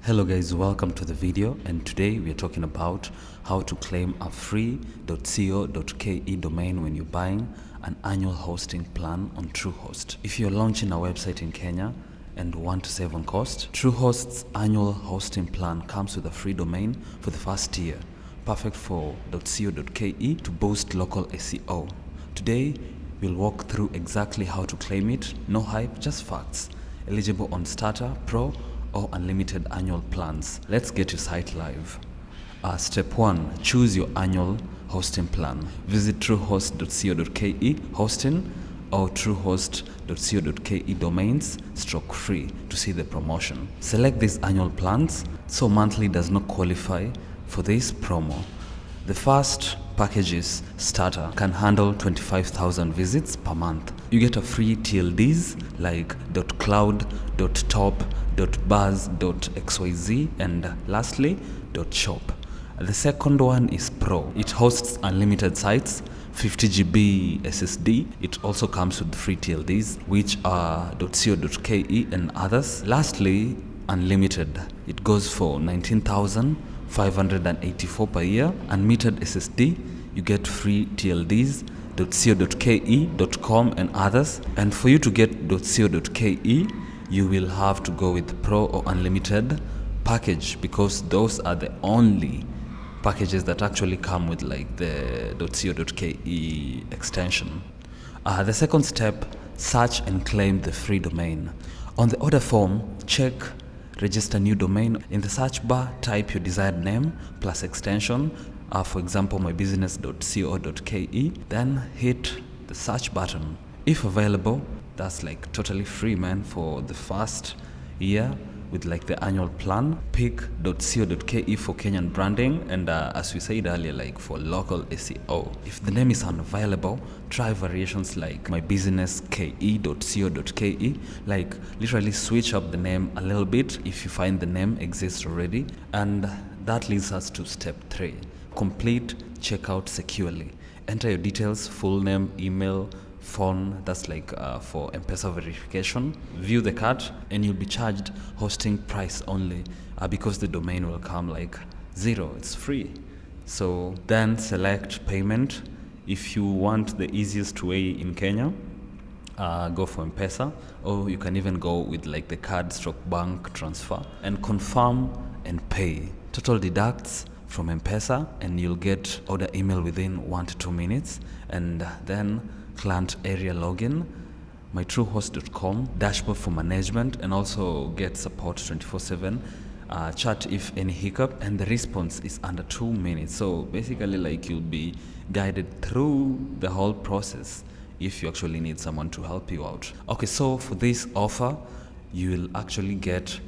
Hello guys, welcome to the video, and today we are talking about how to claim a free .co.ke domain when you're buying an annual hosting plan on Truehost. If you're launching a website in Kenya and want to save on cost, Truehost's annual hosting plan comes with a free domain for the first year, perfect for .co.ke to boost local SEO. Today, we'll walk through exactly how to claim it, no hype, just facts. Eligible on starter, pro, or unlimited annual plans. Let's get your site live. Step 1, choose your annual hosting plan. Visit truehost.co.ke hosting or truehost.co.ke domains /free to see the promotion. Select these annual plans, so monthly does not qualify for this promo. The first packages starter can handle 25,000 visits per month. You get a free TLDs like .cloud, .top, .buzz, .xyz, and lastly .shop. The second one is Pro. It hosts unlimited sites, 50 GB SSD. It also comes with free TLDs, which are .co.ke and others. Lastly, Unlimited. It goes for 19,584 per year. Unlimited SSD. You get free TLDs, .co.ke, .com, and others. And for you to get .co.ke, you will have to go with Pro or Unlimited package, because those are the only packages that actually come with like the .co.ke extension. The second step, search and claim the free domain. On the order form, check register new domain. In the search bar, type your desired name plus extension, for example mybbusiness.co.ke, then hit the search button. If available, that's like totally free, man, for the first year with like the annual plan. Pick .co.ke for Kenyan branding, and as we said earlier, like for local SEO. If the name is unavailable, try variations like mybbusinesske.co.ke, like literally switch up the name a little bit if you find the name exists already. And that leads us to step 3, complete checkout securely. Enter your details, full name, email, phone, that's like for M-Pesa verification. View the cart and you'll be charged hosting price only, because the domain will come like zero, it's free. So then select payment. If you want the easiest way in Kenya, go for M-Pesa, or you can even go with like the card / bank transfer, and confirm and pay. Total deducts from M-Pesa and you'll get order email within 1 to 2 minutes, and then client area login, mytruehost.com, dashboard for management, and also get support 24/7, chat if any hiccup, and the response is under 2 minutes. So basically like you'll be guided through the whole process if you actually need someone to help you out. Okay, so for this offer, you will actually get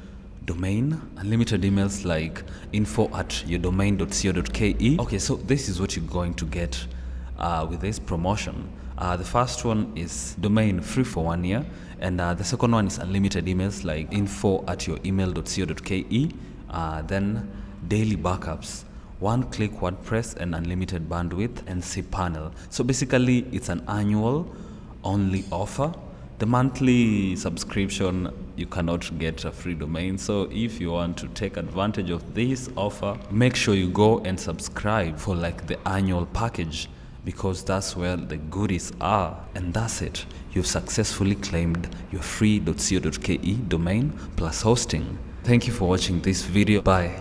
domain, unlimited emails like info@yourdomain.co.ke. Okay, so this is what you're going to get with this promotion. The first one is domain free for 1 year, and the second one is unlimited emails like info@youremail.co.ke, then daily backups, one-click WordPress, and unlimited bandwidth and cPanel. So basically it's an annual only offer. The monthly subscription, you cannot get a free domain. So if you want to take advantage of this offer, make sure you go and subscribe for like the annual package, because that's where the goodies are. And that's it. You've successfully claimed your free .co.ke domain plus hosting. Thank you for watching this video. Bye.